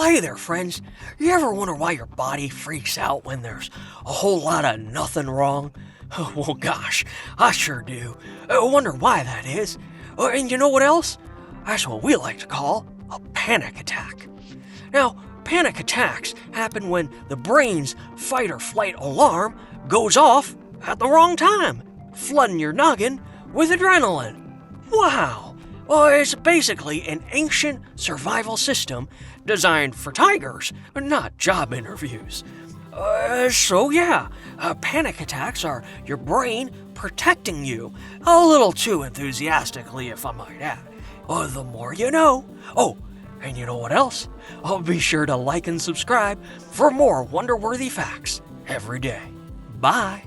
Well, hey there, friends. You ever wonder why your body freaks out when there's a whole lot of nothing wrong? Well, gosh, I sure do. I wonder why that is. And you know what else? That's what we like to call a panic attack. Now, panic attacks happen when the brain's fight or flight alarm goes off at the wrong time, flooding your noggin with adrenaline. Wow! Well, it's basically an ancient survival system designed for tigers, not job interviews. Panic attacks are your brain protecting you, a little too enthusiastically, if I might add. The more you know. Oh, and you know what else? Be sure to like and subscribe for more wonder-worthy facts every day. Bye.